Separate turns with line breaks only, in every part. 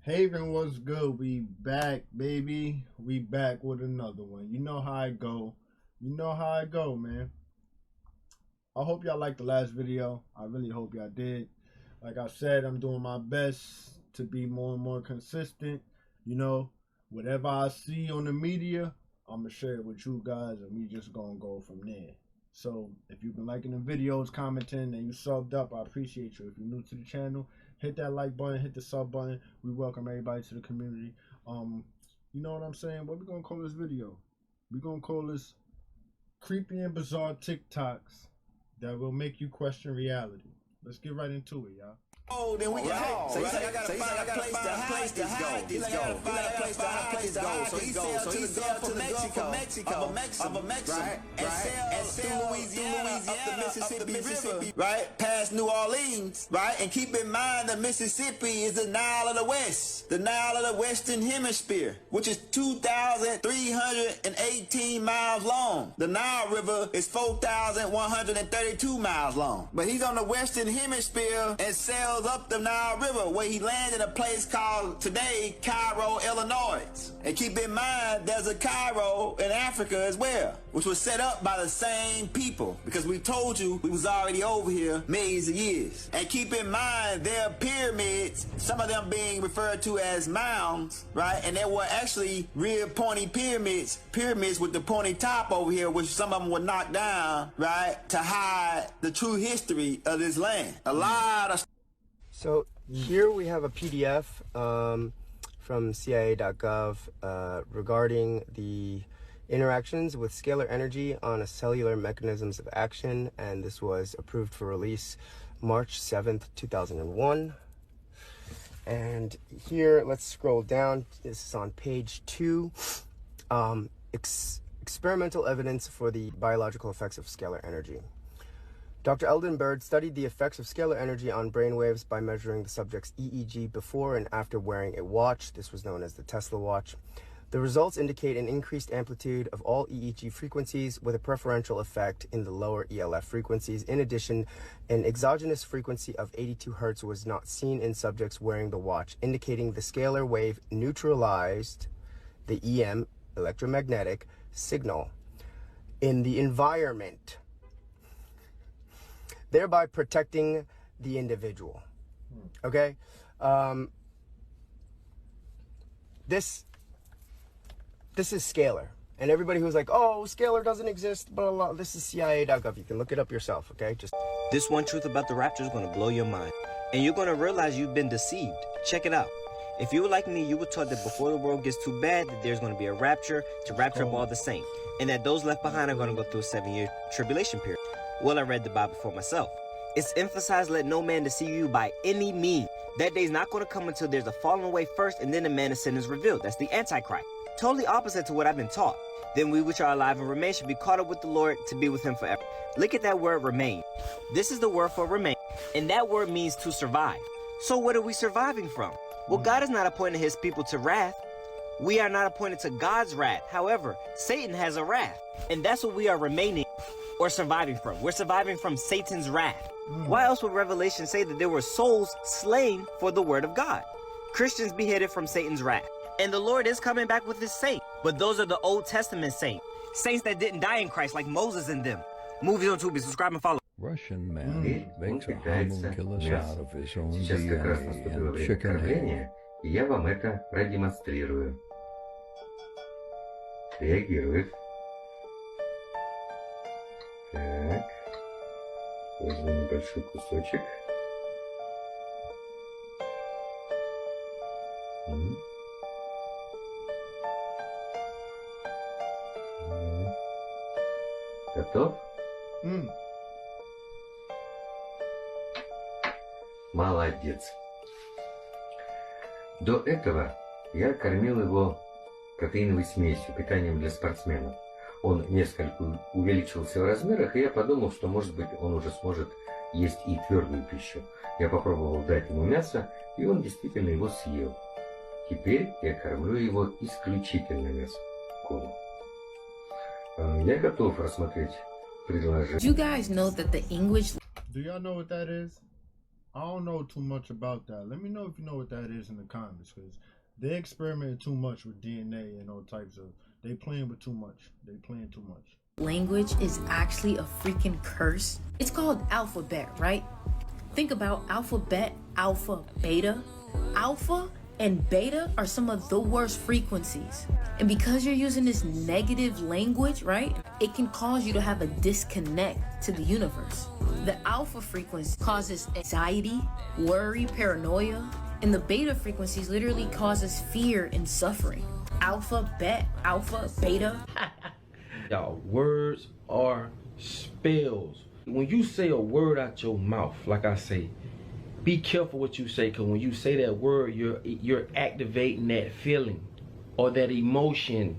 Haven, what's good? We back, baby. We back with another one. You know how I go. You know how I go, man. I hope y'all liked the last video. I really hope y'all did. Like I said, I'm doing my best to be more and more consistent. You know, whatever I see on the media, I'm going to share it with you guys, and we just going to go from there. So, if you've been liking the videos, commenting, and you subbed up, I appreciate you. If you're new to the channel, hit that like button, hit the sub button. We welcome everybody to the community. You know what I'm saying? What we gonna call this video? We gonna call this creepy and bizarre TikToks that will make you question reality. Let's get right into it, y'all.
Oh, then we got so he's like, I gotta find a place to hide this gold. Find a place to hide this gold. So he sells to Mexico, right? And sell Louisiana up the Mississippi River, right? Past New Orleans, right? And keep in mind that Mississippi is the Nile of the West, the Nile of the Western Hemisphere, which is 2,318 miles long. The Nile River is 4,132 miles long. But he's on the Western Hemisphere and sells up the Nile River, where he landed a place called today Cairo, Illinois. And keep in mind, there's a Cairo in Africa as well, which was set up by the same people, because we told you we was already over here millions of years. And keep in mind, there are pyramids, some of them being referred to as mounds, right? And there were actually real pointy pyramids with the pointy top over here, which some of them were knocked down, right, to hide the true history of this land. A lot of
So here we have a PDF from CIA.gov regarding the interactions with scalar energy on a cellular mechanisms of action, and this was approved for release March 7th, 2001. And here, let's scroll down. This is on page 2. Experimental evidence for the biological effects of scalar energy. Dr. Eldon Bird studied the effects of scalar energy on brainwaves by measuring the subject's EEG before and after wearing a watch. This was known as the Tesla watch. The results indicate an increased amplitude of all EEG frequencies with a preferential effect in the lower ELF frequencies. In addition, an exogenous frequency of 82 Hz was not seen in subjects wearing the watch, indicating the scalar wave neutralized the EM, electromagnetic, signal in the environment, thereby protecting the individual. Okay? This is scalar. And everybody who's like, oh, scalar doesn't exist, blah, blah, blah. This is CIA.gov. You can look it up yourself, okay?
This one truth about the rapture is going to blow your mind. And you're going to realize you've been deceived. Check it out. If you were like me, you were taught that before the world gets too bad, that there's going to be a rapture to rapture up all the saints. And that those left behind are going to go through a 7-year tribulation period. Well, I read the Bible for myself. It's emphasized, let no man deceive you by any means. That day's not going to come until there's a falling away first, and then the man of sin is revealed. That's the Antichrist. Totally opposite to what I've been taught. Then we which are alive and remain should be caught up with the Lord to be with him forever. Look at that word remain. This is the word for remain, and that word means to survive. So what are we surviving from? Well, God is not appointing his people to wrath. We are not appointed to God's wrath. However, Satan has a wrath, and that's what we are remaining or surviving from. We're surviving from Satan's wrath. Why else would Revelation say that there were souls slain for the word of God? Christians beheaded from Satan's wrath. And the Lord is coming back with his saints. But those are the Old Testament saints. Saints that didn't die in Christ like Moses and them. Movies on Tubi. Subscribe and follow.
Russian man makes a homunculus out of his own DNA and chicken head.
И я вам это продемонстрирую. Реагирует. Так. Возьму небольшой кусочек. Готов? Молодец. До этого я кормил его протеиновой смесью, питанием для спортсменов. Он несколько увеличился в размерах, и я подумал, что, может быть, он уже сможет есть и твердую пищу. Я попробовал дать ему мясо, и он действительно его съел. Теперь я кормлю его исключительно мясом. Я готов рассмотреть предложение.
Do you guys know that the English
Do y'all know what that is? I don't know too much about that. Let me know if you know what that is in the comments, because they experimenting too much with DNA and all types of. They playing with too much. They playing too much.
Language is actually a freaking curse. It's called alphabet, right? Think about alphabet, alpha, beta. Alpha and beta are some of the worst frequencies. And because you're using this negative language, right, it can cause you to have a disconnect to the universe. The alpha frequency causes anxiety, worry, paranoia, and the beta frequencies literally causes fear and suffering. Alpha, beta.
Y'all, words are spells. When you say a word out your mouth, like I say, be careful what you say, because when you say that word, you're activating that feeling or that emotion.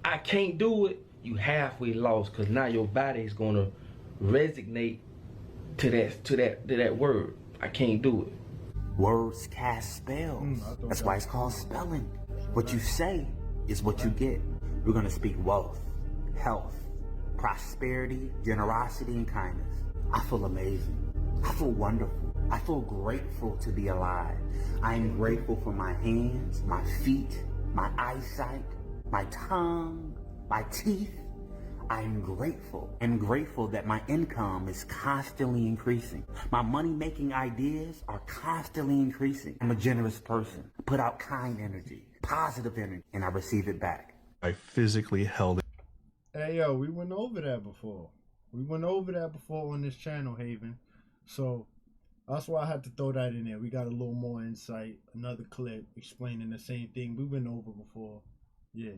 I can't do it, you halfway lost, because now your body is going to resonate to that word. I can't do it.
Words cast spells. That's why it's called spelling. What you say is what you get. We're going to speak wealth, health, prosperity, generosity, and kindness. I feel amazing. I feel wonderful. I feel grateful to be alive. I am grateful for my hands, my feet, my eyesight, my tongue, my teeth. I am grateful. I'm grateful that my income is constantly increasing. My money-making ideas are constantly increasing. I'm a generous person. I put out kind energy, positive energy, and I receive it back.
I physically held it.
Hey, yo, we went over that before. We went over that before on this channel, Haven. So that's why I had to throw that in there. We got a little more insight. Another clip explaining the same thing we went over before. Yeah.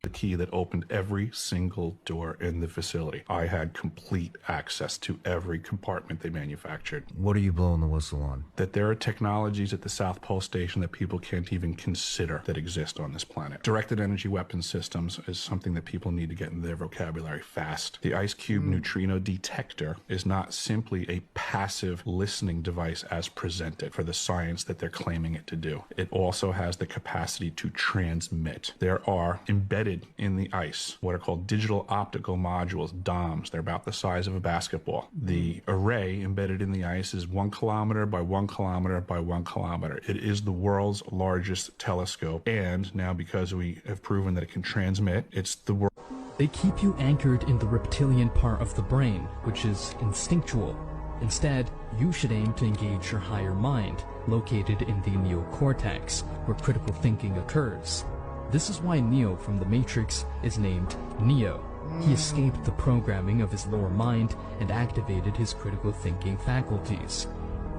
The key that opened every single door in the facility. I had complete access to every compartment they manufactured.
What are you blowing the whistle on?
That there are technologies at the South Pole Station that people can't even consider that exist on this planet. Directed energy weapon systems is something that people need to get in their vocabulary fast. The Ice Cube neutrino detector is not simply a passive listening device as presented for the science that they're claiming it to do. It also has the capacity to transmit. There are embedded in the ice what are called digital optical modules, DOMs. They're about the size of a basketball. The array embedded in the ice is 1 kilometer by 1 kilometer by 1 kilometer. It is the world's largest telescope, and now because we have proven that it can transmit, it's the world.
They keep you anchored in the reptilian part of the brain, which is instinctual. Instead, you should aim to engage your higher mind, located in the neocortex, where critical thinking occurs. This is why Neo from The Matrix is named Neo. He escaped the programming of his lower mind and activated his critical thinking faculties.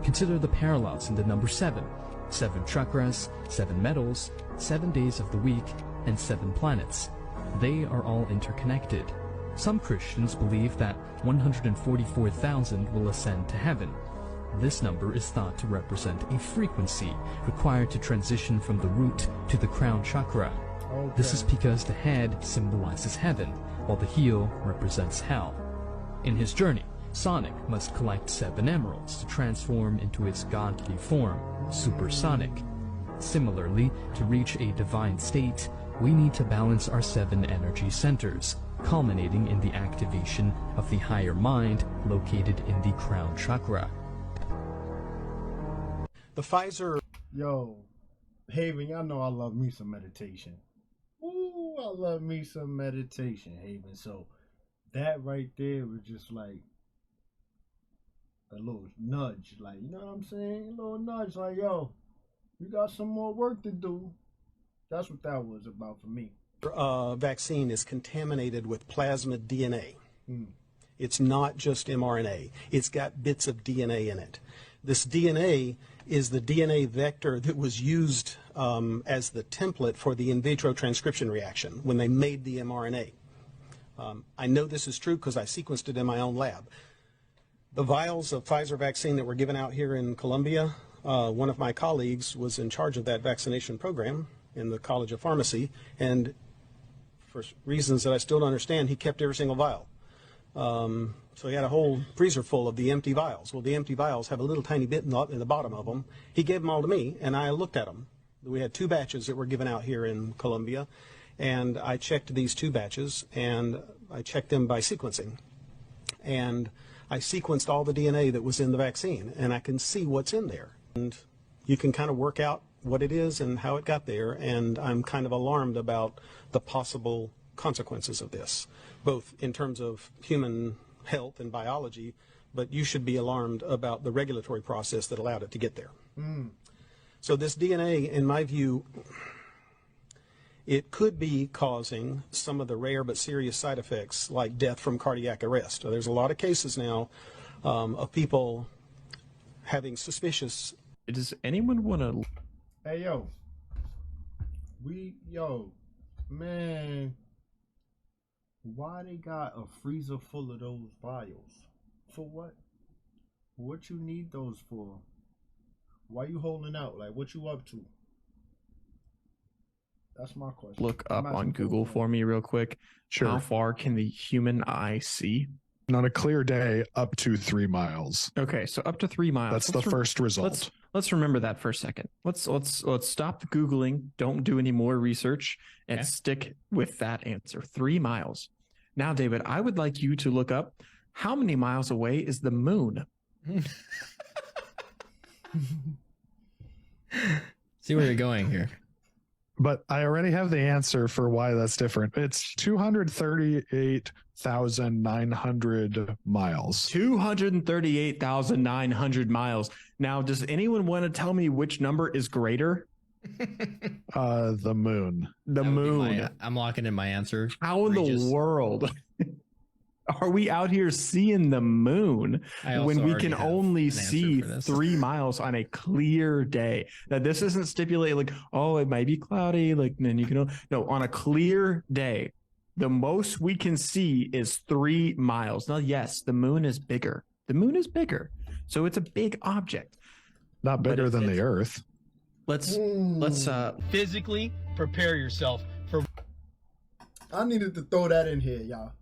Consider the parallels in the number 7. 7 chakras, 7 metals, 7 days of the week, and 7 planets. They are all interconnected. Some Christians believe that 144,000 will ascend to heaven. This number is thought to represent a frequency required to transition from the root to the crown chakra.
Okay.
This is because the head symbolizes heaven, while the heel represents hell. In his journey, Sonic must collect 7 emeralds to transform into its godly form, Supersonic. Similarly, to reach a divine state, we need to balance our 7 energy centers, culminating in the activation of the higher mind located in the crown chakra.
The Pfizer...
Yo, Haven, y'all know I love me some meditation. Ooh, I love me some meditation, Haven. So that right there was just like a little nudge. Like, you know what I'm saying? A little nudge. Like, yo, you got some more work to do. That's what that was about for me.
Vaccine is contaminated with plasmid DNA. It's not just mRNA. It's got bits of DNA in it. This DNA is the DNA vector that was used as the template for the in vitro transcription reaction when they made the mRNA. I know this is true because I sequenced it in my own lab. The vials of Pfizer vaccine that were given out here in Columbia, one of my colleagues was in charge of that vaccination program in the College of Pharmacy, and for reasons that I still don't understand, he kept every single vial. So he had a whole freezer full of the empty vials. Well, the empty vials have a little tiny bit in the bottom of them. He gave them all to me, and I looked at them. We had 2 batches that were given out here in Columbia, and I checked these 2 batches, and I checked them by sequencing. And I sequenced all the DNA that was in the vaccine, and I can see what's in there. And you can kind of work out what it is and how it got there, and I'm kind of alarmed about the possible consequences of this, both in terms of human health and biology, but you should be alarmed about the regulatory process that allowed it to get there. So this DNA, in my view, it could be causing some of the rare but serious side effects like death from cardiac arrest. So there's a lot of cases now of people having suspicious.
Does anyone want to?
Hey, man, why they got a freezer full of those vials? For what? What you need those for? Why you holding out? Like, what you up to? That's my question.
Look up on Google for me real quick.
Sure.
How far can the human eye see?
On a clear day, up to 3 miles.
Okay, so up to 3 miles.
That's the first result.
Let's remember that for a second. Let's stop Googling. Don't do any more research and stick with that answer. 3 miles. Now, David, I would like you to look up how many miles away is the moon.
See where you're going here.
But I already have the answer for why that's different. It's 238,900 miles.
238,900 miles. Now, does anyone want to tell me which number is greater?
The moon.
The moon.
I'm locking in my answer.
How in the world are we out here seeing the moon when we can only see 3 miles on a clear day? Now, this isn't stipulated like, oh, it might be cloudy. Like, then you can, no, on a clear day, the most we can see is 3 miles. Now, yes, the moon is bigger. The moon is bigger. So it's a big object.
Not bigger than the Earth.
Let's
physically prepare yourself for.
I needed to throw that in here, y'all,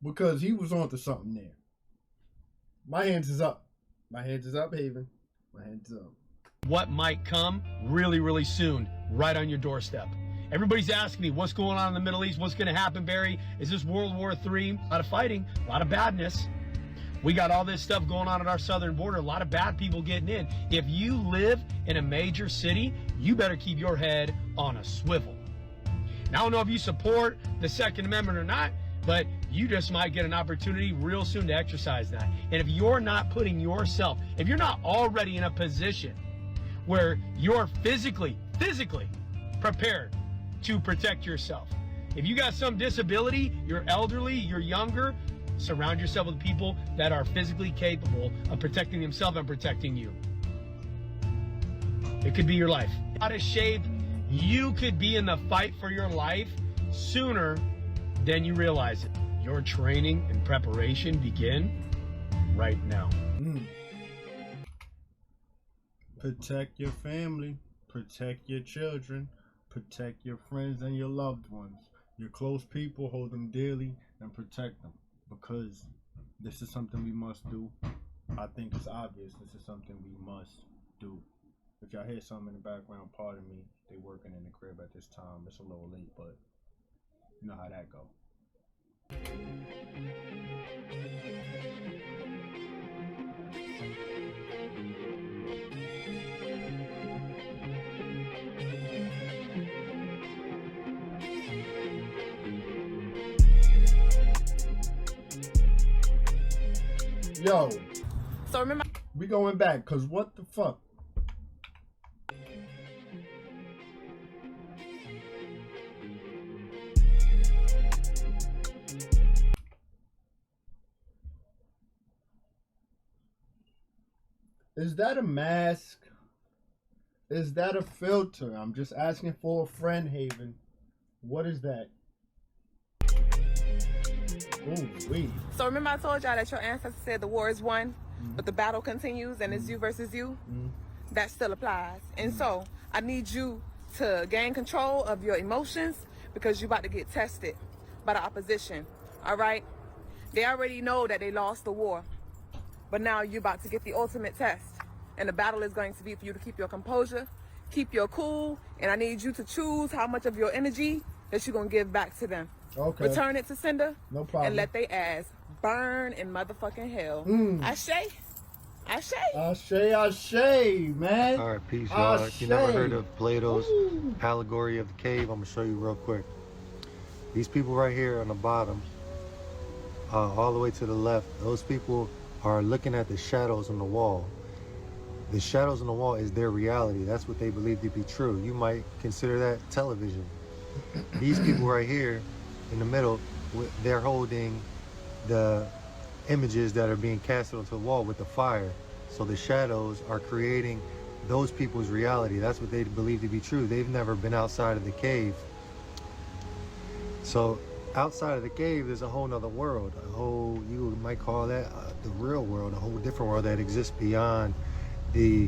because he was onto something there. My hands is up. My hands is up, Haven. My hands is up.
What might come really, really soon, right on your doorstep. Everybody's asking me, what's going on in the Middle East? What's going to happen, Barry? Is this World War III? A lot of fighting, a lot of badness. We got all this stuff going on at our southern border, a lot of bad people getting in. If you live in a major city, you better keep your head on a swivel. Now, I don't know if you support the Second Amendment or not, but you just might get an opportunity real soon to exercise that. And if you're not putting yourself, if you're not already in a position where you're physically prepared to protect yourself, if you got some disability, you're elderly, you're younger, surround yourself with people that are physically capable of protecting themselves and protecting you. It could be your life. Out of shape, you could be in the fight for your life sooner than you realize it. Your training and preparation begin right now.
Protect your family, protect your children, protect your friends and your loved ones. Your close people, hold them dearly and protect them, because this is something we must do. I think it's obvious this is something we must do. If y'all hear something in the background, pardon me. They working in the crib at this time. It's a little late, but you know how that go. Yo,
so remember,
we going back, cause what the fuck? Is that a mask? Is that a filter? I'm just asking for a friend, Haven. What is that? Ooh, wait.
So remember I told y'all that your ancestors said the war is won, but the battle continues and it's you versus you? That still applies. And so I need you to gain control of your emotions, because you're about to get tested by the opposition, all right? They already know that they lost the war, but now you're about to get the ultimate test. And the battle is going to be for you to keep your composure, keep your cool, and I need you to choose how much of your energy that you're going to give back to them.
Okay.
Return it to sender.
No problem.
And let their ass burn in motherfucking hell. Ashe? Ashe?
Ashe, Ashe, man.
All right, peace, y'all. You never heard of Plato's allegory of the cave? I'm gonna show you real quick. These people right here on the bottom, all the way to the left, those people are looking at the shadows on the wall. The shadows on the wall is their reality. That's what they believe to be true. You might consider that television. These people right here in the middle, they're holding the images that are being casted onto the wall with the fire. So the shadows are creating those people's reality. That's what they believe to be true. They've never been outside of the cave. So outside of the cave, there's a whole nother world, a whole, you might call that the real world, a whole different world that exists beyond the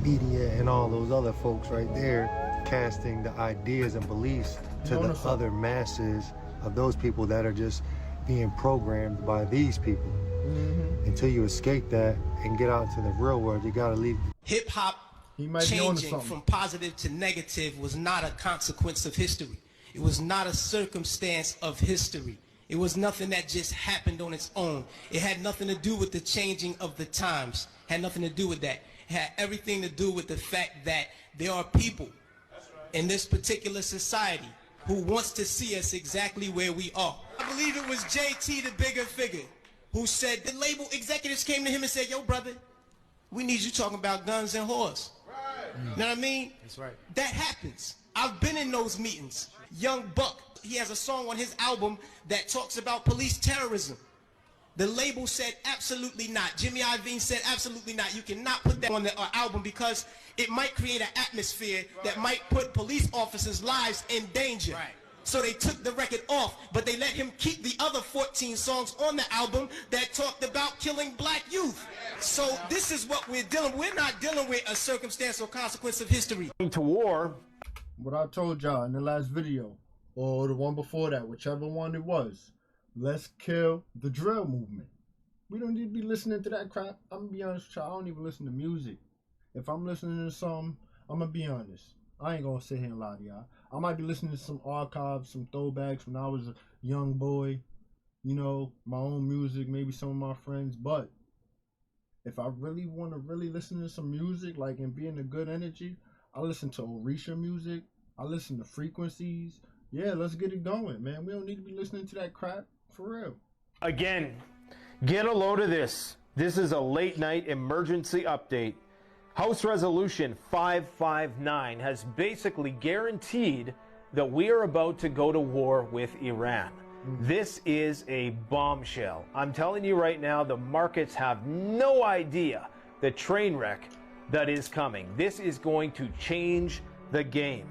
media and all those other folks right there casting the ideas and beliefs to the other masses of those people that are just being programmed by these people. Until you escape that and get out into the real world, you gotta leave.
Hip-hop changing from positive to negative was not a consequence of history. It was not a circumstance of history. It was nothing that just happened on its own. It had nothing to do with the changing of the times. It had nothing to do with that. It had everything to do with the fact that there are people in this particular society who wants to see us exactly where we are. I believe it was JT, the bigger figure, who said the label executives came to him and said, yo, brother, we need you talking about guns and whores. Right. Know what I mean? That's right. That happens. I've been in those meetings. Young Buck, he has a song on his album that talks about police terrorism. The label said absolutely not. Jimmy Iovine said absolutely not. You cannot put that on the album because it might create an atmosphere that might put police officers' lives in danger. Right. So they took the record off, but they let him keep the other 14 songs on the album that talked about killing black youth. So this is what we're dealing with. We're not dealing with a circumstance or consequence of history.
To war. What I told y'all in the last video, or the one before that, whichever one it was, let's kill the drill movement. We don't need to be listening to that crap. I'm gonna be honest with y'all, I don't even listen to music. If I'm listening to something, I'm gonna be honest. I ain't gonna sit here and lie to y'all. I might be listening to some archives, some throwbacks when I was a young boy, you know, my own music, maybe some of my friends, but if I really want to really listen to some music, like, and be in a good energy, I listen to Orisha music. I listen to Frequencies. Yeah, let's get it going, man. We don't need to be listening to that crap, for real.
Again, get a load of this. This is a late night emergency update. House Resolution 559 has basically guaranteed that we are about to go to war with Iran. This is a bombshell. I'm telling you right now, the markets have no idea the train wreck that is coming. This is going to change the game.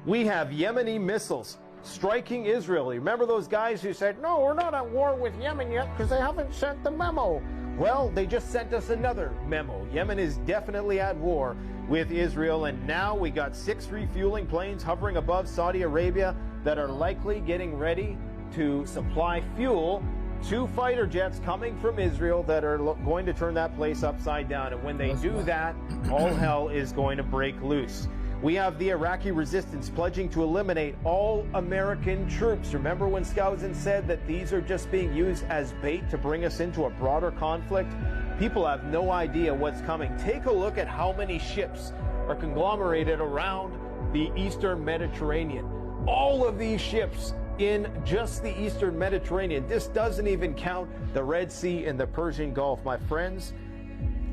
We have Yemeni missiles striking Israel. Remember those guys who said, no, we're not at war with Yemen yet because they haven't sent the memo. Well, they just sent us another memo. Yemen is definitely at war with Israel, and now we got 6 refueling planes hovering above Saudi Arabia that are likely getting ready to supply fuel to fighter jets coming from Israel that are going to turn that place upside down. And when they do that, all hell is going to break loose. We have the Iraqi resistance pledging to eliminate all American troops. Remember when Skousen said that these are just being used as bait to bring us into a broader conflict? People have no idea what's coming. Take a look at how many ships are conglomerated around the Eastern Mediterranean. All of these ships in just the Eastern Mediterranean. This doesn't even count the Red Sea and the Persian Gulf. My friends,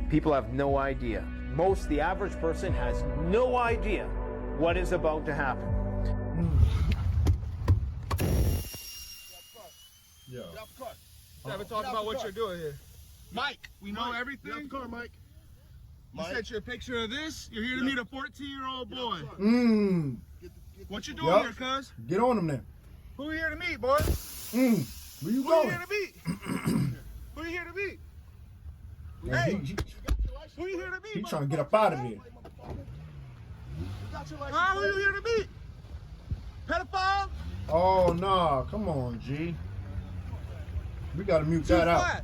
people have no idea. The average person has no idea what is about to happen.
Yeah. Never talk about what you're doing here. Mike, we know everything. Yeah, of course, Mike. You sent you a picture of this. You're here to meet a 14-year-old boy. What you doing here, cuz?
Get on him then.
Who you here to meet, boy?
Where you
Who
going?
you here to meet? Who you here to meet?
Yeah,
Hey, who you here to meet?
he trying to get up out of here.
Who you here to meet? Pedophile?
Oh, nah. Come on, G. We got to mute that out.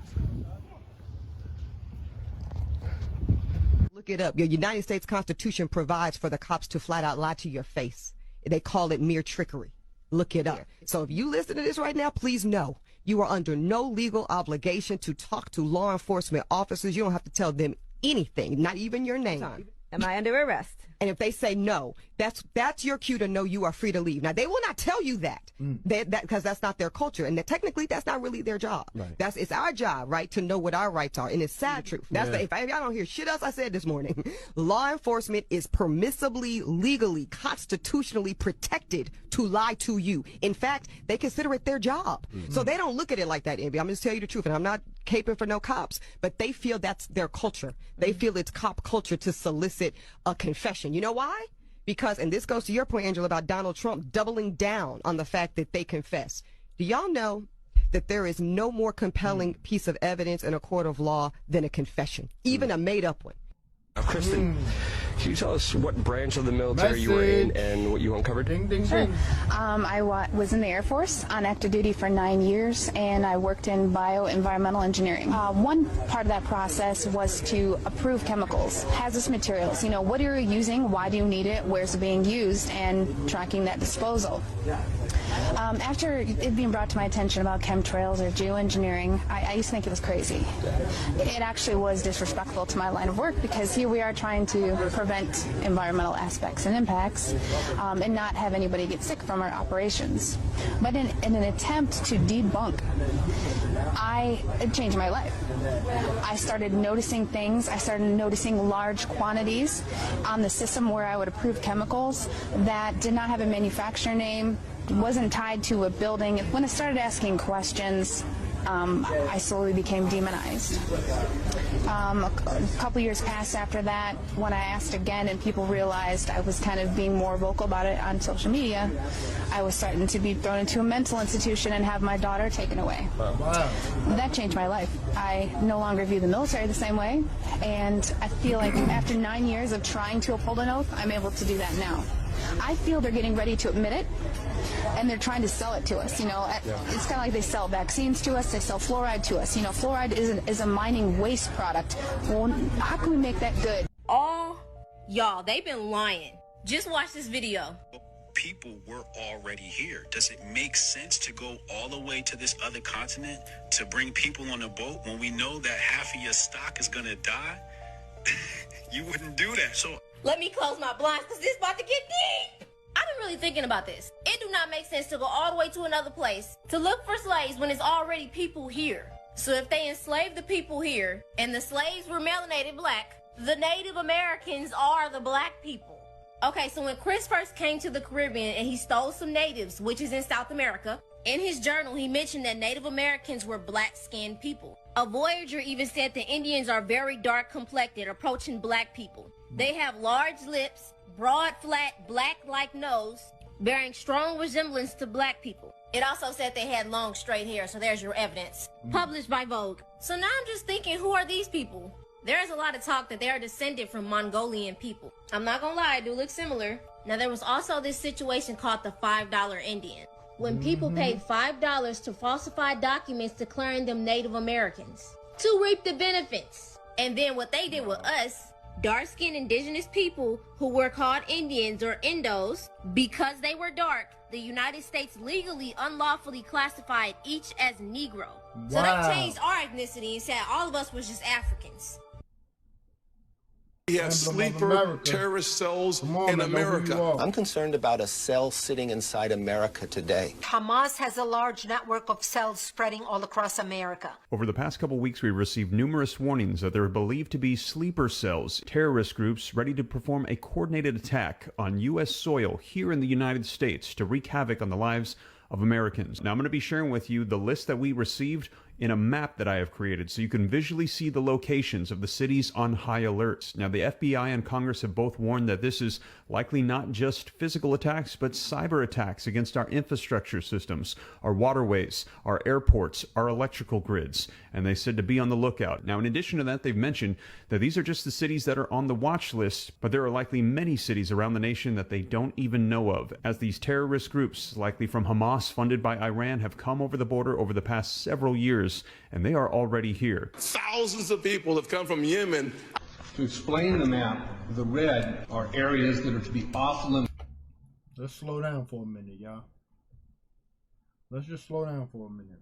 Look it up. Your United States Constitution provides for the cops to flat out lie to your face. They call it mere trickery. Look it up. So if you listen to this right now, please know You are under no legal obligation to talk to law enforcement officers. You don't have to tell them anything, not even your name.
Am I under arrest?
And if they say no, that's your cue to know you are free to leave. Now, they will not tell you that, because that's not their culture, and technically that's not really their job.
Right.
It's our job, right, to know what our rights are, and it's sad truth. That's if y'all don't hear shit else I said this morning, law enforcement is permissibly, legally, constitutionally protected to lie to you. In fact, they consider it their job, so they don't look at it like that. Envy, I'm just tell you the truth, and I'm not caping for no cops, but they feel that's their culture. They feel it's cop culture to solicit a confession. You know why? Because, and this goes to your point, Angela, about Donald Trump doubling down on the fact that they confess. Do y'all know that there is no more compelling piece of evidence in a court of law than a confession, even a made-up one?
Kristen, can you tell us what branch of the military you were in and what you uncovered?
Ding, ding, ding.
I was in the Air Force on active duty for 9 years, and I worked in bioenvironmental engineering. One part of that process was to approve chemicals, hazardous materials. You know, what are you using? Why do you need it? Where's it being used? And tracking that disposal. After it being brought to my attention about chemtrails or geoengineering, I used to think it was crazy. It actually was disrespectful to my line of work, because here we are trying to prevent environmental aspects and impacts and not have anybody get sick from our operations. But in an attempt to debunk, it changed my life. I started noticing things. I started noticing large quantities on the system where I would approve chemicals that did not have a manufacturer name, wasn't tied to a building. When I started asking questions, I slowly became demonized. A couple years passed after that. When I asked again and people realized I was kind of being more vocal about it on social media, I was starting to be thrown into a mental institution and have my daughter taken away.
Wow.
That changed my life. I no longer view the military the same way, and I feel like after 9 years of trying to uphold an oath, I'm able to do that now. I feel they're getting ready to admit it, and they're trying to sell it to us. You know, it's kind of like they sell vaccines to us, they sell fluoride to us. You know, fluoride is a mining waste product. Well, how can we make that good?
Y'all, they've been lying. Just watch this video.
People were already here. Does it make sense to go all the way to this other continent to bring people on a boat when we know that half of your stock is gonna die? You wouldn't do that. So
Let me close my blinds because this about to get deep. I've been really thinking about this. It do not make sense to go all the way to another place to look for slaves when there's already people here. So if they enslaved the people here and the slaves were melanated black, the Native Americans are the black people. Okay, so when Chris first came to the Caribbean and he stole some natives, which is in South America, in his journal he mentioned that Native Americans were black-skinned people. A voyager even said the Indians are very dark-complected, approaching black people. They have large lips, broad, flat, black-like nose, bearing strong resemblance to black people. It also said they had long, straight hair, so there's your evidence. Published by Vogue. So now I'm just thinking, who are these people? There's a lot of talk that they are descended from Mongolian people. I'm not gonna lie, I do look similar. Now there was also this situation called the $5 Indian. When people paid $5 to falsify documents declaring them Native Americans to reap the benefits. And then what they did with us, dark-skinned indigenous people who were called Indians or Indos, because they were dark, the United States legally unlawfully classified each as Negro. So they changed our ethnicity and said all of us was just Africans.
We have sleeper terrorist cells in America.
I'm concerned about a cell sitting inside America today.
Hamas has a large network of cells spreading all across America.
Over the past couple weeks, we received numerous warnings that there are believed to be sleeper cells, terrorist groups ready to perform a coordinated attack on U.S. soil here in the United States to wreak havoc on the lives of Americans. Now, I'm going to be sharing with you the list that we received in a map that I have created so you can visually see the locations of the cities on high alert. Now, the FBI and Congress have both warned that this is likely not just physical attacks, but cyber attacks against our infrastructure systems, our waterways, our airports, our electrical grids, and they said to be on the lookout. Now, in addition to that, they've mentioned that these are just the cities that are on the watch list, but there are likely many cities around the nation that they don't even know of, as these terrorist groups, likely from Hamas, funded by Iran, have come over the border over the past several years, and they are already here.
Thousands of people have come from Yemen.
To explain the map, the red are areas that are to be off limits.
Let's slow down for a minute, y'all. Let's just slow down for a minute.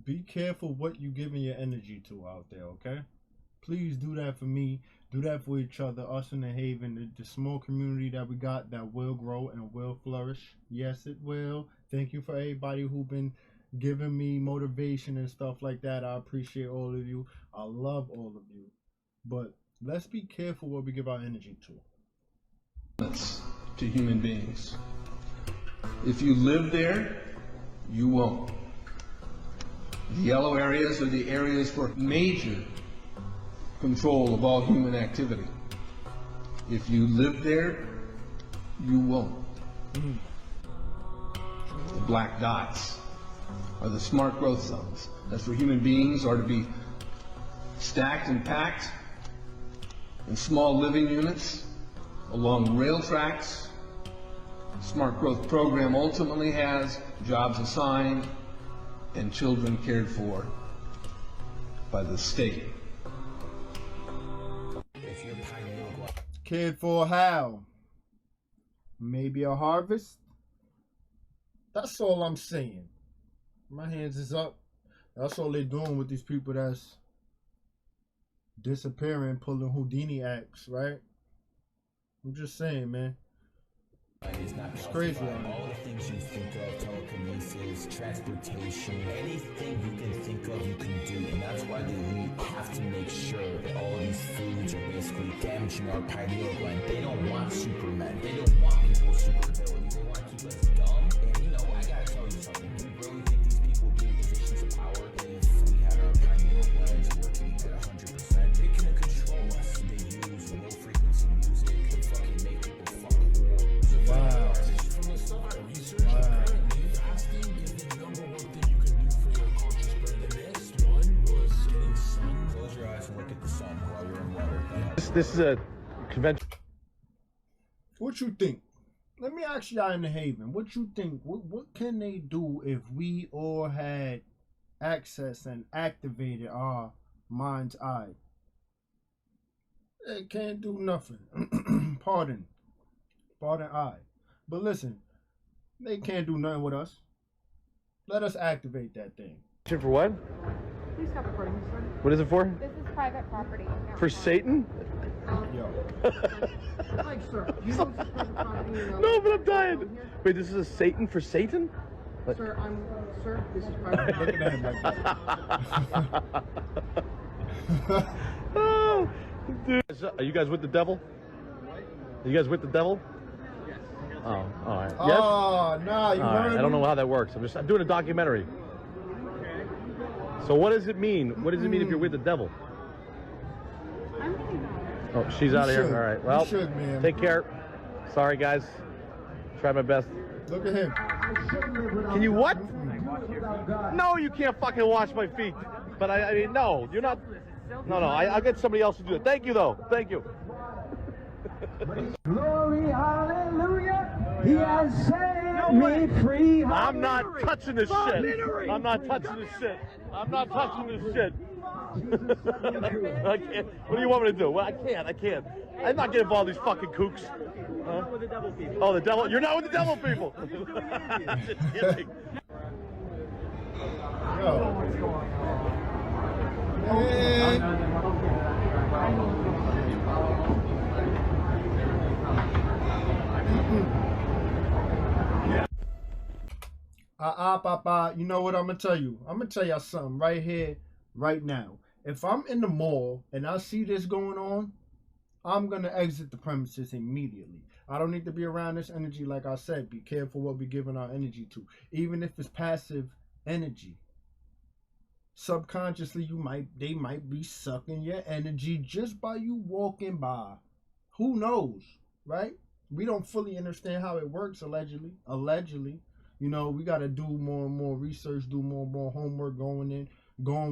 be careful what you giving your energy to out there, okay? Please do that for me. Do that for each other, us in the Haven, the small community that we got that will grow and will flourish. Yes, it will. Thank you for everybody who've been giving me motivation and stuff like that. I appreciate all of you. I love all of you. But let's be careful what we give our energy to.
To human beings. If you live there, you won't. The yellow areas are the areas for major control of all human activity. If you live there, you won't. The black dots are the smart growth zones. That's where human beings are to be stacked and packed in small living units along rail tracks. The smart growth program ultimately has jobs assigned and children cared for by the state.
Cared for how? Maybe a harvest? That's all I'm saying. My hands is up. That's all they're doing with these people that's disappearing, pulling Houdini acts, right? I'm just saying, man. It's crazy.
All the things you think of, telekinesis, transportation, anything you can think of, you can do. And that's why the elite have to make sure that all these foods are basically damaging our pineal gland. They don't want Superman. They don't want people with superabilities. They want to keep us dumb. And you know, I gotta tell you something. Do you really think these people would be in positions of power if we had our pineal glands working at 100%? They can control us. They use low frequency music to fucking make people fuck cool.
Wow.
Close your eyes and look at the sun while you're in water.
This is a convention.
What you think? Let me ask y'all in the Haven. What you think? What can they do if we all had access and activated our mind's eye? They can't do nothing. Pardon I. But listen, they can't do nothing with us. Let us activate that thing.
For what?
Please stop recording this, sir.
What is it for?
This is private property.
For Satan?
Yo.
Like, sir, you don't support the property.
No, but I'm dying. Wait, this is a Satan for Satan?
Sir, this is private property.
Look at him like that.
Oh, dude. Are you guys with the devil? Are you guys with the devil?
Yes.
Oh, all right. Yes?
Oh, nah, you
all right. I don't know how that works. I'm doing a documentary. So what does it mean? What does it mean if you're with the devil? Oh, she's out of here. All right. Well, take care. Sorry, guys. Try my best.
Look at him.
Can you what? No, you can't fucking wash my feet. But I mean, no, you're not. No, I'll get somebody else to do it. Thank you, though. Thank you.
Glory, hallelujah. He has set me free.
I'm not touching this shit. I'm not touching this shit. I'm not touching this shit. I can't. What do you want me to do? Well, I can't. I'm not getting involved in these fucking kooks. Huh? With the devil people. Oh, the devil? You're not with the devil people. Just kidding.
Papa, you know what I'm gonna tell you? I'm gonna tell y'all something right here, right now. If I'm in the mall and I see this going on, I'm gonna exit the premises immediately. I don't need to be around this energy. Like I said, be careful what we're giving our energy to. Even if it's passive energy, subconsciously they might be sucking your energy just by you walking by. Who knows, right? We don't fully understand how it works, allegedly. You know, we got to do more and more research, do more and more homework, going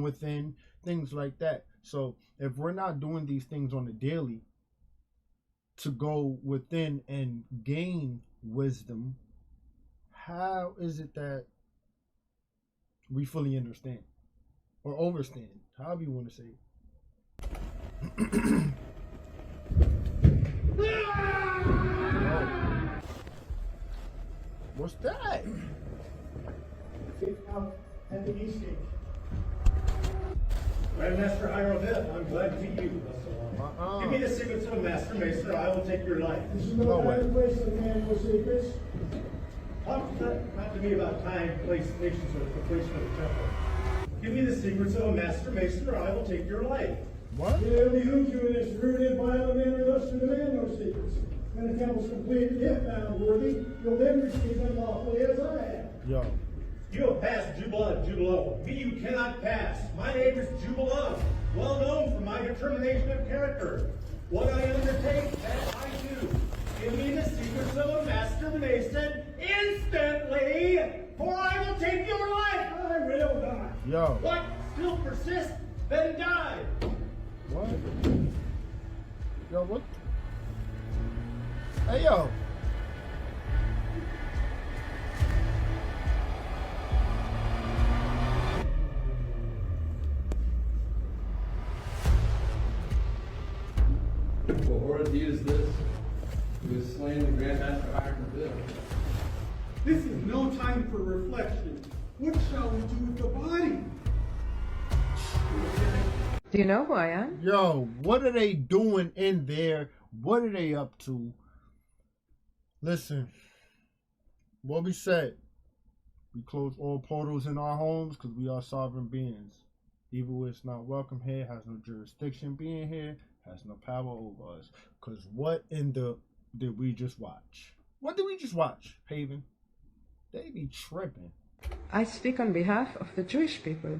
within, things like that. So if we're not doing these things on a daily to go within and gain wisdom, how is it that we fully understand or overstand? However you want to say it. What's that?
I'm Master Hierophant. I'm glad to meet you. Give me the secrets of a Master Mason, or I will take your life.
This is no place of man, no secrets.
Talk to me about time, place, nations, or the place for the temple. Give me the secrets of a Master Mason, or I will take your life.
What?
It behooves you in this rooted, violent manner thus to demand no secrets. When the temple's complete, if found worthy, you'll then receive them lawfully as I have.
Yo.
You have passed Jubilon. Me you cannot pass. My name is Jubilon, well known for my determination of character. What I undertake, that I do. Give me the secrets of a Master Mason instantly, for I will take your life.
I will not.
Yo.
What? Still persist? Then die.
What? Yo, what? Hey, yo.
What horrid deed is this? Who has slain the Grand Master Hiram Bill?
This is no time for reflection. What shall we do with the body?
Do you know who I am?
Yo, what are they doing in there? What are they up to? Listen, what we said, we close all portals in our homes because we are sovereign beings. Evil is not welcome here, has no jurisdiction being here, has no power over us. Because what in the did we just watch? What did we just watch, Haven? They be tripping.
I speak on behalf of the Jewish people.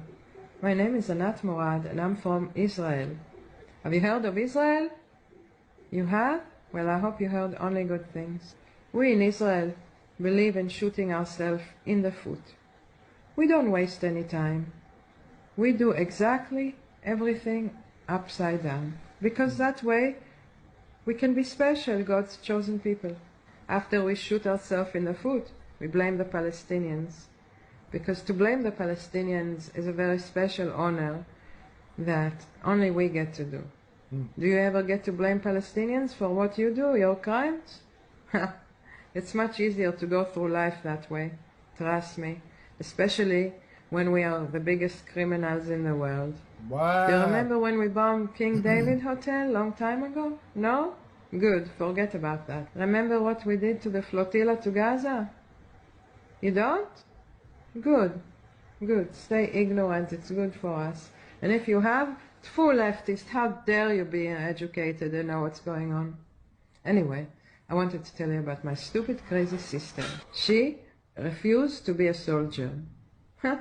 My name is Anat Morad and I'm from Israel. Have you heard of Israel? You have? Well, I hope you heard only good things. We in Israel believe in shooting ourselves in the foot. We don't waste any time. We do exactly everything upside down. Because that way we can be special, God's chosen people. After we shoot ourselves in the foot, we blame the Palestinians. Because to blame the Palestinians is a very special honor that only we get to do. Do you ever get to blame Palestinians for what you do, your crimes? It's much easier to go through life that way, trust me, especially when we are the biggest criminals in the world.
Wow.
You remember when we bombed King David Hotel long time ago? No? Good, forget about that. Remember what we did to the flotilla to Gaza? You don't? Good, good. Stay ignorant, it's good for us. And if you have, full leftist, how dare you be educated and know what's going on? Anyway, I wanted to tell you about my stupid, crazy sister. She refused to be a soldier. Huh?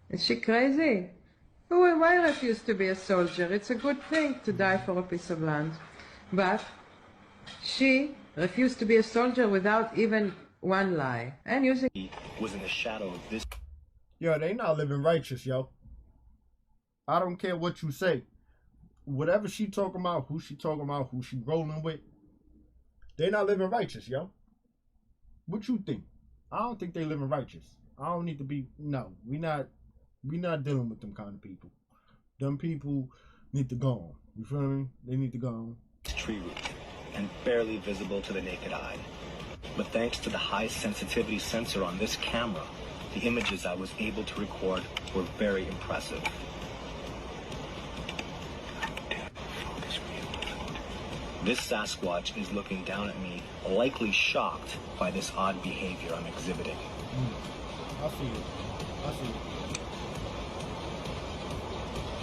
Is she crazy? Why refuse to be a soldier? It's a good thing to die for a piece of land. But she refused to be a soldier without even one lie. And using...
was in the shadow of this...
Yo, they not living righteous, yo. I don't care what you say. Whatever she talking about, who she rolling with, they not living righteous, yo. What you think? I don't think they living righteous. I don't need to be, no, we not dealing with them kind of people. Them people need to go on. You feel me? They need to go on.
Tree root and barely visible to the naked eye. But thanks to the high sensitivity sensor on this camera, the images I was able to record were very impressive. This Sasquatch is looking down at me, likely shocked by this odd behavior I'm exhibiting.
I see it.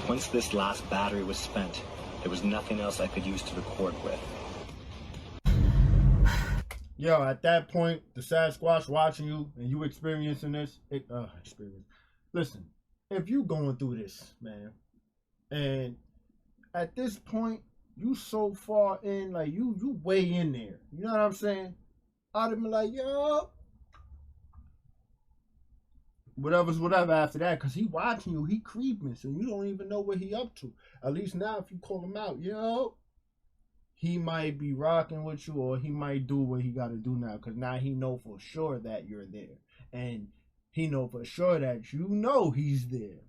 Once this last battery was spent, there was nothing else I could use to record with.
Yo, at that point, the Sasquatch watching you and you experiencing this, listen, if you going through this, man, and at this point, you so far in, like, you way in there. You know what I'm saying? I'd have been like, yo, whatever's whatever after that, because he watching you, he creeping, so you don't even know what he up to. At least now, if you call him out, yo, he might be rocking with you, or he might do what he got to do now, because now he know for sure that you're there. And he know for sure that you know he's there.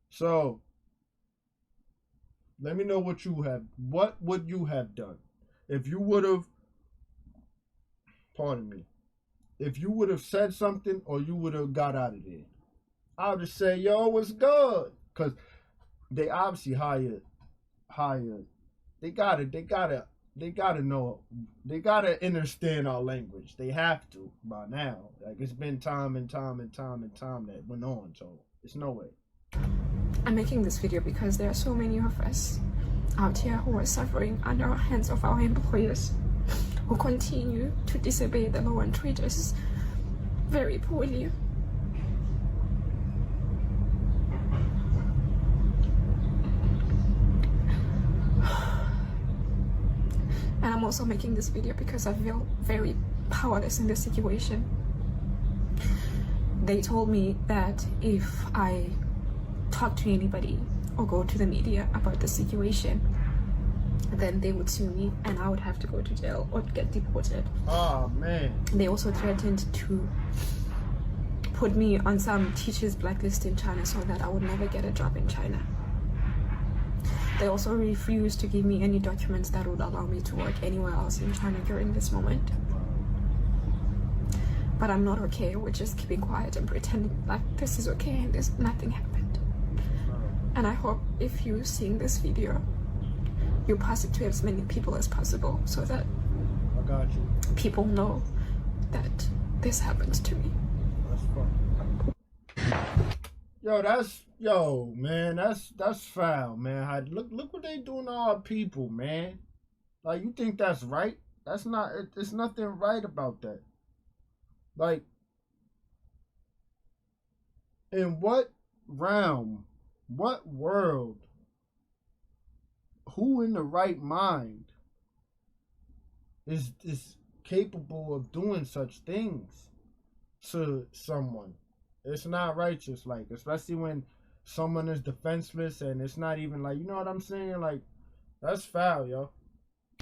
So, let me know what would you have done? If you would have, pardon me, if you would have said something or you would have got out of there. I would just say, yo, what's good? Because they obviously hired. They gotta know. They gotta understand our language. They have to by now. Like, it's been time that went on. So it's no way.
I'm making this video because there are so many of us out here who are suffering under the hands of our employers, who continue to disobey the law and treat us very poorly. And I'm also making this video because I feel very powerless in this situation. They told me that if I talk to anybody or go to the media about the situation, then they would sue me and I would have to go to jail or get deported.
Oh man.
They also threatened to put me on some teachers' blacklist in China so that I would never get a job in China. They also refused to give me any documents that would allow me to work anywhere else in China during this moment. But I'm not okay with just keeping quiet and pretending like this is okay and there's nothing happened. And I hope if you're seeing this video, you pass it to as many people as possible so that
I got you.
People know that this happens to me.
Yo, man, that's foul, man. Look what they doing to our people, man. Like, you think that's right? That's not. There's nothing right about that. Like, in what realm, what world, who in the right mind is capable of doing such things to someone? It's not righteous, like, especially when someone is defenseless and it's not even like, you know what I'm saying? Like, that's foul, yo.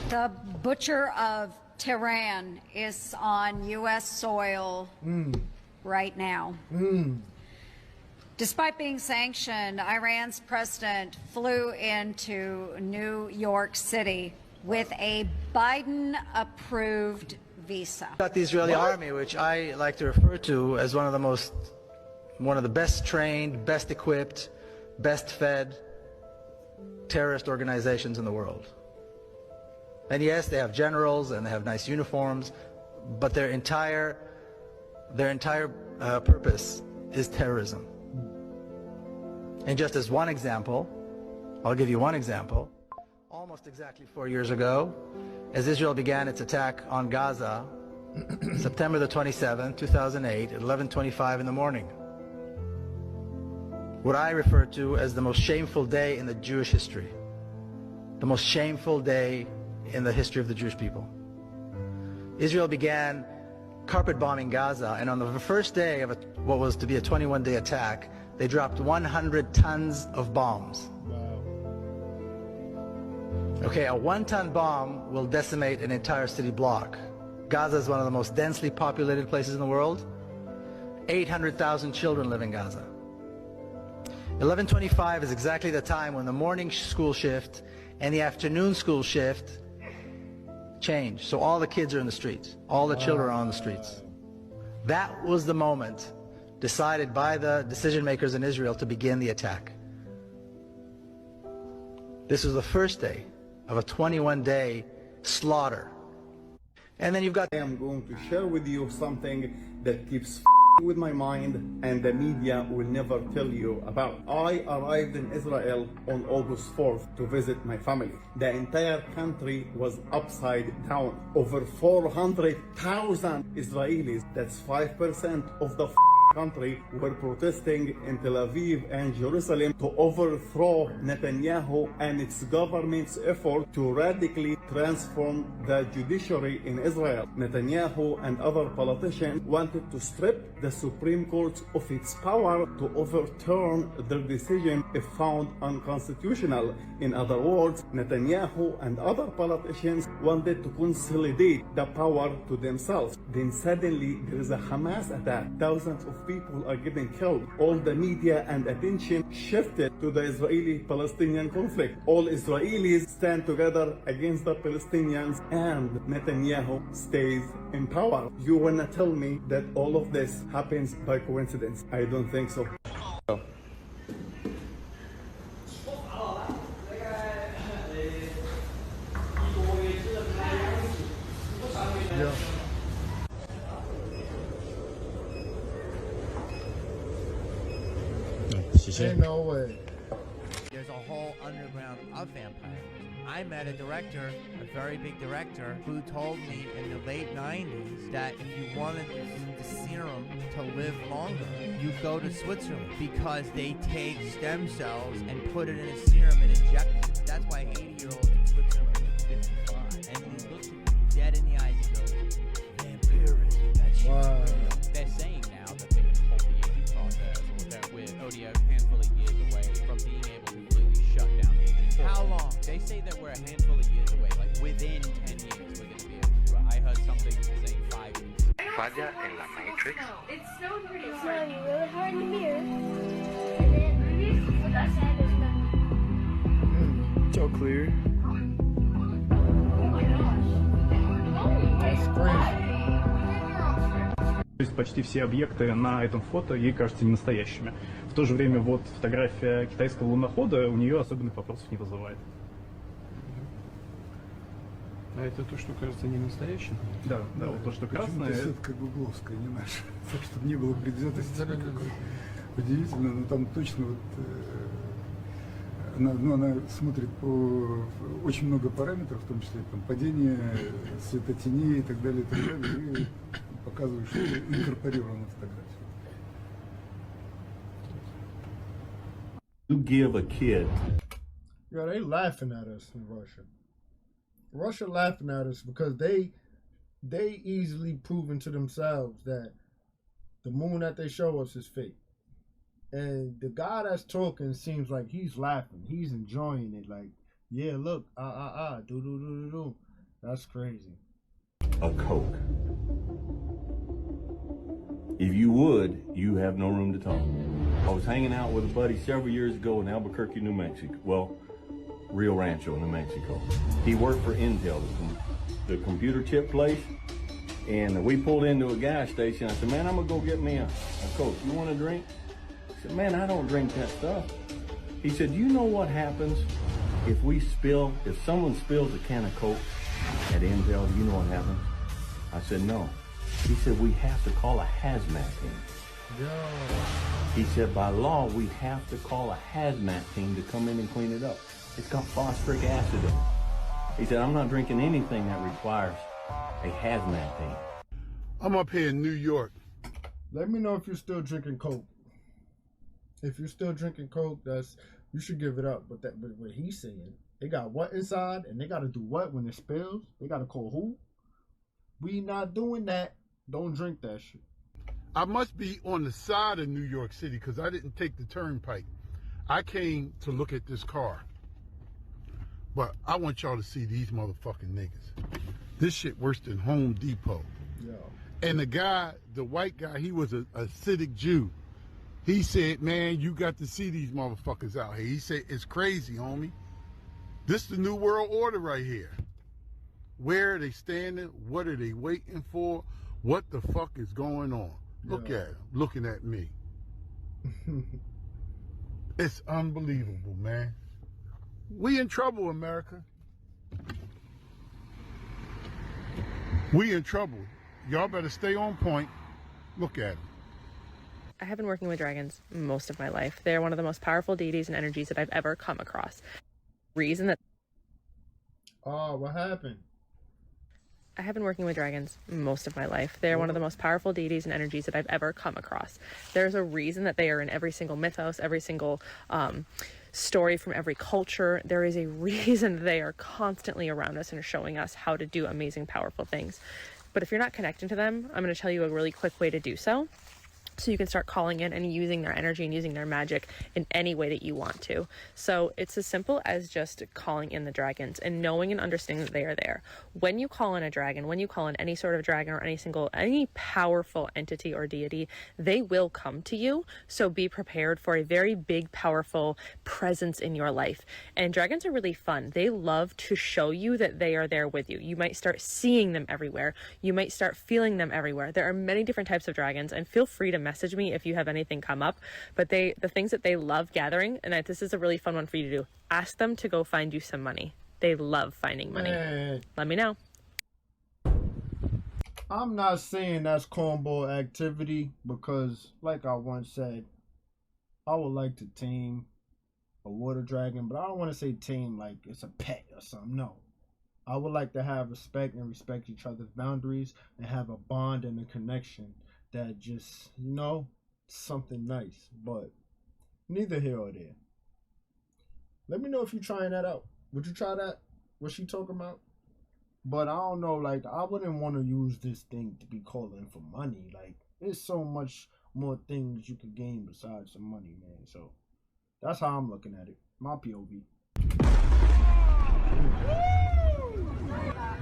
The butcher of Tehran is on U.S. soil right now. Despite being sanctioned, Iran's president flew into New York City with a Biden-approved visa.
Got the Israeli army, which I like to refer to as one of the best trained, best equipped, best fed terrorist organizations in the world. And yes, they have generals and they have nice uniforms, but their entire purpose is terrorism. And just as one example, I'll give you one example. Almost exactly 4 years ago, as Israel began its attack on Gaza, September the 27th, 2008, at 11:25 in the morning, what I refer to as the most shameful day in the Jewish history, the most shameful day in the history of the Jewish people. Israel began carpet bombing Gaza, and on the first day of what was to be a 21-day attack, they dropped 100 tons of bombs. Okay, a 1-ton bomb will decimate an entire city block. Gaza is one of the most densely populated places in the world. 800,000 children live in Gaza. 11:25 is exactly the time when the morning school shift and the afternoon school shift change. So all the kids are in the streets. All the children are on the streets. That was the moment decided by the decision makers in Israel to begin the attack. This was the first day of a 21-day slaughter. And then you've got...
I am going to share with you something that keeps with my mind and the media will never tell you about. I arrived in Israel on August 4th to visit my family. The entire country was upside down. Over 400,000 Israelis, that's 5% of the country, were protesting in Tel Aviv and Jerusalem to overthrow Netanyahu and its government's effort to radically transform the judiciary in Israel. Netanyahu and other politicians wanted to strip the Supreme Court of its power to overturn their decision if found unconstitutional. In other words, Netanyahu and other politicians wanted to consolidate the power to themselves. Then suddenly there is a Hamas attack. Thousands of people are getting killed. All the media and attention shifted to the Israeli-Palestinian conflict. All Israelis stand together against the Palestinians and Netanyahu stays in power. You wanna tell me that all of this happens by coincidence? I don't think so.
Yeah. Ain't no way.
There's a whole underground of vampires. I met a director, a very big director, who told me in the late 90s that if you wanted the serum to live longer, you go to Switzerland because they take stem cells and put it in a serum and inject it. That's why 80-year-olds in Switzerland live 55. And he looks at me dead in the eyes and goes, vampirism, that shit's real.
They're saying now that they can halt the aging process, or that with ODO a handful of years away from being able to completely shut down aging.
How long?
They say that we're a handful of years away, like within 10 years we're going to be able to do it. I heard something saying 5 years.
Falla en la Matrix.
It's snowing pretty hard. It's snowing really hard in the mirror. And then release what I said is nothing.
It's all clear.
That's crazy.
То есть почти все объекты на этом фото ей кажутся ненастоящими. В то же время вот фотография китайского лунохода у нее особенных вопросов не вызывает.
А это то, что кажется не настоящим?
Да, да, вот то, что красное.
Почему-то сетка гугловская, не наша. Так, чтобы не было предвзятости никакой. Удивительно, но там точно вот... Она смотрит по очень много параметров, в том числе там, падение светотеней и так далее, и показывает, что инкорпорирована фотография.
You give a kid.
Yeah, they laughing at us in Russia. Russia laughing at us because they easily proven to themselves that the moon that they show us is fake. And the guy that's talking seems like he's laughing. He's enjoying it. Like, yeah, look, do. That's crazy.
A Coke. If you would, you have no room to talk. I was hanging out with a buddy several years ago in Albuquerque, New Mexico. Well, Rio Rancho, New Mexico. He worked for Intel, the computer chip place. And we pulled into a gas station. I said, man, I'm gonna go get me a Coke. You want a drink? I said, man, I don't drink that stuff. He said, you know what happens if someone spills a can of Coke at Intel, do you know what happens? I said, no. He said, we have to call a hazmat team. He said, by law, we have to call a hazmat team to come in and clean it up. It's got phosphoric acid in it. He said, I'm not drinking anything that requires a hazmat team.
I'm up here in New York.
Let me know if you're still drinking Coke. If you're still drinking Coke, you should give it up. But what he's saying, they got what inside, and they got to do what when it spills? They got to call who? We not doing that. Don't drink that shit.
I must be on the side of New York City because I didn't take the turnpike. I came to look at this car. But I want y'all to see these motherfucking niggas. This shit worse than Home Depot.
Yeah.
And the white guy, he was a Hasidic Jew. He said, man, you got to see these motherfuckers out here. He said, it's crazy, homie. This is the new world order right here. Where are they standing? What are they waiting for? What the fuck is going on? Look at him, looking at me. It's unbelievable, man. We in trouble, America. We in trouble. Y'all better stay on point. Look at them.
I have been working with dragons most of my life. They're one of the most powerful deities and energies that I've ever come across. Reason that...
Oh, what happened?
I have been working with dragons most of my life. They're one of the most powerful deities and energies that I've ever come across. There's a reason that they are in every single mythos, every single story from every culture. There is a reason they are constantly around us and are showing us how to do amazing, powerful things. But if you're not connecting to them, I'm going to tell you a really quick way to do so. So you can start calling in and using their energy and using their magic in any way that you want to. So it's as simple as just calling in the dragons and knowing and understanding that they are there. When you call in a dragon, when you call in any sort of dragon or any powerful entity or deity, they will come to you. So be prepared for a very big, powerful presence in your life. And dragons are really fun. They love to show you that they are there with you. You might start seeing them everywhere. You might start feeling them everywhere. There are many different types of dragons, and feel free to message me if you have anything come up. But the things that they love gathering, and this is a really fun one for you to do, ask them to go find you some money. They love finding money. Let me know.
I'm not saying that's cornball activity because, like I once said, I would like to tame a water dragon, but I don't want to say tame like it's a pet or something. No. I would like to have respect and respect each other's boundaries and have a bond and a connection that just, you know, something nice. But neither here or there. Let me know if you're trying that out. Would you try that? What she talking about? But I don't know, like, I wouldn't want to use this thing to be calling for money. Like, there's so much more things you could gain besides some money, man. So that's how I'm looking at it. My POV.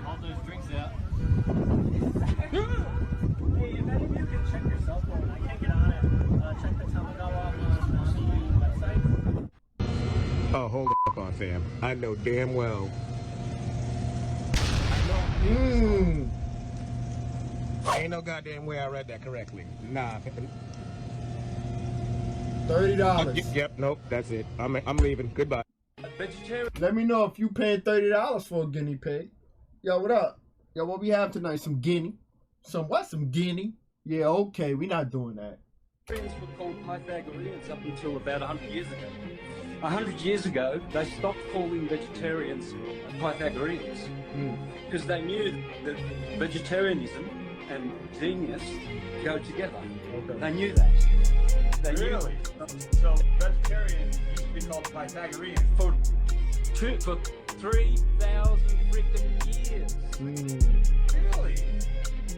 All those drinks out.
Hey, if any of you can check your cell phone, I can't get on it. Check the Tamagawa website.
Oh, hold up on fam. I know damn well. Ain't no goddamn way I read that correctly. Nah.
$30.
Yep, nope, that's it. I'm leaving. Goodbye.
Vegetarian.
Let me know if you paid $30 for a guinea pig. Yo, what up? Yo, what we have tonight? Some guinea. Some guinea? Yeah, okay, we not doing that.
Vegetarians were called Pythagoreans up until about 100 years ago. 100 years ago, they stopped calling vegetarians Pythagoreans because they knew that vegetarianism and genius go together. Okay. They knew that.
Really? So vegetarians used to be called Pythagoreans
for 3,000 freaking years.
Really?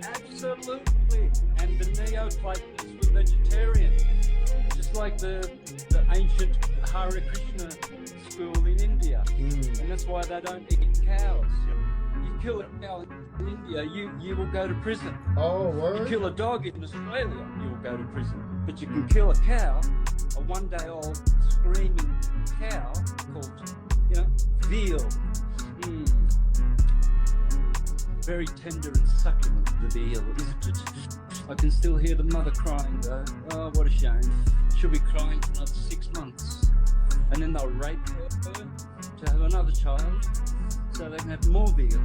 Absolutely. And the Neo-Platonists were vegetarian, just like the ancient Hare Krishna school in India. And that's why they don't eat cows. You kill a cow in India, you will go to prison.
Oh, word?
You kill a dog in Australia, you will go to prison. But you can kill a cow, a one-day-old screaming cow called, veal. Very tender and succulent, the veal, isn't it? I can still hear the mother crying though. Oh, what a shame. She'll be crying for another 6 months. And then they'll rape her to have another child, so they can have more veal.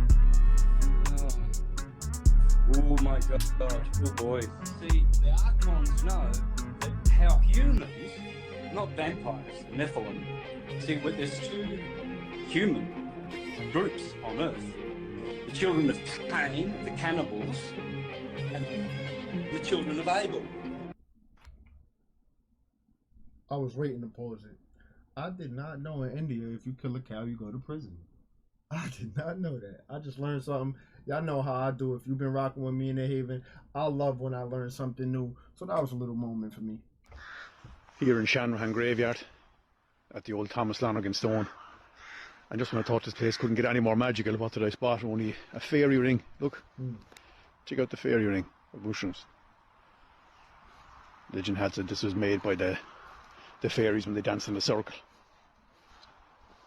Oh my God, oh boy. See, the Archons know that how humans, not vampires, Nephilim, see, there's two human groups on Earth. The children of Cain, the cannibals, and the children of Abel.
I was waiting to pause it. I did not know in India if you kill a cow, you go to prison. I did not know that. I just learned something. Y'all know how I do. If you've been rocking with me in the Haven, I love when I learn something new. So that was a little moment for me.
Here in Shanrahan Graveyard, at the old Thomas Lonergan Stone. And just when I thought this place couldn't get any more magical, what did I spot? Only a fairy ring. Look. Check out the fairy ring of mushrooms. Legend had said this was made by the fairies when they danced in a circle.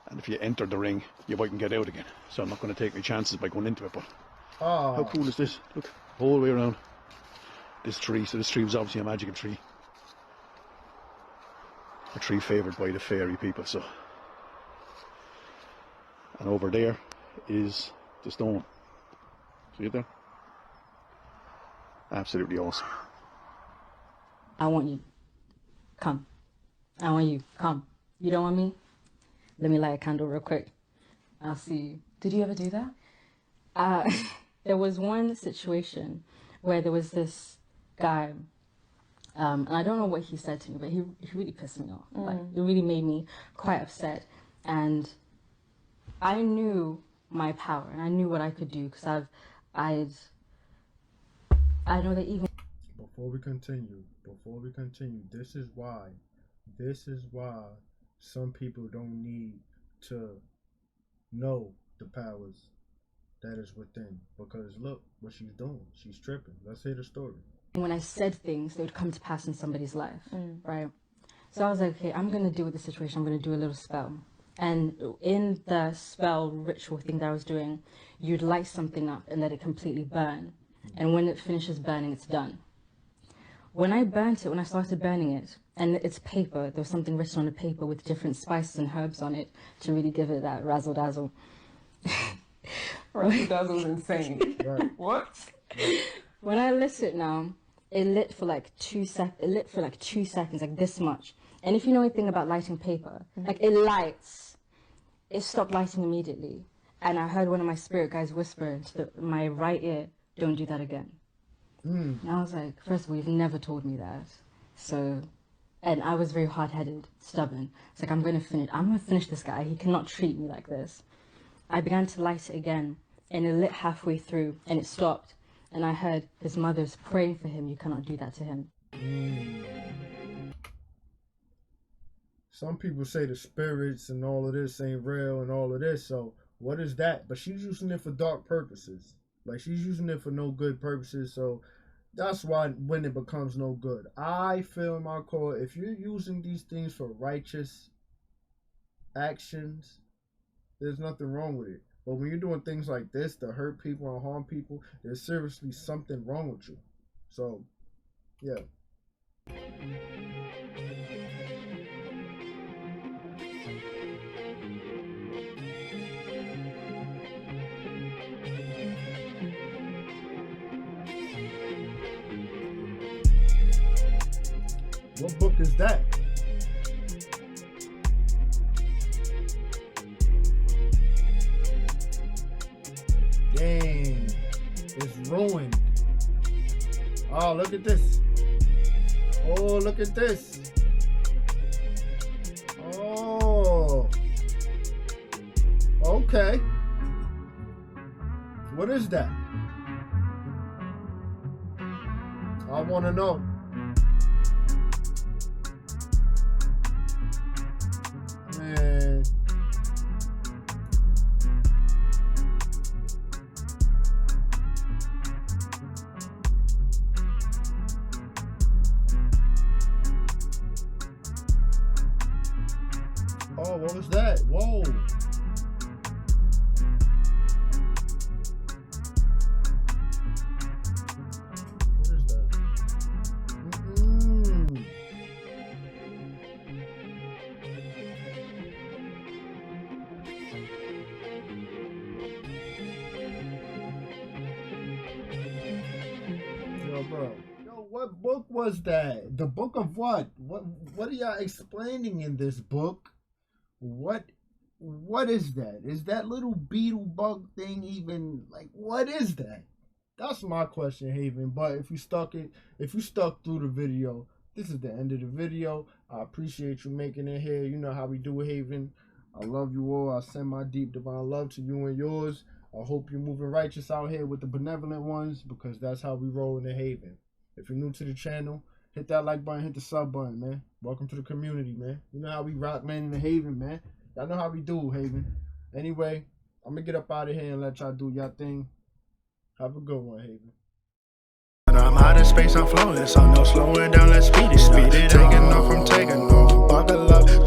And if you enter the ring, you mightn't get out again. So I'm not going to take my chances by going into it, but how cool is this? Look, the whole way around this tree. So this tree was obviously a magical tree. A tree favoured by the fairy people, so. And over there is the stone. See it there? Absolutely awesome.
I want you. Come. I want you. Come. You don't want me? Let me light a candle real quick. I'll see you. Did you ever do that? There was one situation where there was this guy, and I don't know what he said to me, but he really pissed me off. Like, it really made me quite upset. And I knew my power, and I knew what I could do, because I know that even...
Before we continue, this is why some people don't need to know the powers that is within. Because look what she's doing. She's tripping. Let's hear the story.
when I said things, they would come to pass in somebody's life, right? So I was like, okay, I'm going to deal with the situation. I'm going to do a little spell. And in the spell ritual thing that I was doing, you'd light something up and let it completely burn. And when it finishes burning, it's done. When I burnt it, when I started burning it, and it's paper, there was something written on the paper with different spices and herbs on it to really give it that razzle-dazzle.
Razzle-dazzle is insane.
Right.
What?
When I lit it now, it lit for like 2 seconds. It lit for like 2 seconds, like this much. And if you know anything about lighting paper, like it lights, it stopped lighting immediately. And I heard one of my spirit guys whisper into my right ear, "Don't do that again." And I was like, first of all, you've never told me that. So, and I was very hard-headed, stubborn. It's like, I'm gonna finish this guy. He cannot treat me like this. I began to light it again, and it lit halfway through, and it stopped. And I heard his mother's praying for him. You cannot do that to him.
Some people say the spirits and all of this ain't real and all of this. So what is that? But she's using it for dark purposes. Like, she's using it for no good purposes. So that's why when it becomes no good. I feel in my core, if you're using these things for righteous actions, there's nothing wrong with it. But when you're doing things like this to hurt people and harm people, there's seriously something wrong with you. So, yeah. What book is that? Dang, it's ruined. Oh, look at this. Oh, look at this. Oh. Okay. What is that? I want to know. Man. Oh, what was that? Whoa. What is that? Yo, bro. Yo, what book was that? The book of what? What are y'all explaining in this book? What is that? Is that little beetle bug thing even, like, what is that? That's my question, Haven. But if you stuck through the video, this is the end of the video. I appreciate you making it here. You know how we do it, Haven. I love you all. I send my deep divine love to you and yours. I hope you're moving righteous out here with the benevolent ones, because that's how we roll in the Haven. If you're new to the channel, hit that like button, hit the sub button, man. Welcome to the community, man. You know how we rock, man, in the Haven, man. Y'all know how we do, Haven. Anyway, I'm going to get up out of here and let y'all do y'all thing. Have a good one, Haven.
I'm out of space, I'm floating, so no slowing down, let's speed it up. Taking off, I'm taking off, buckle up.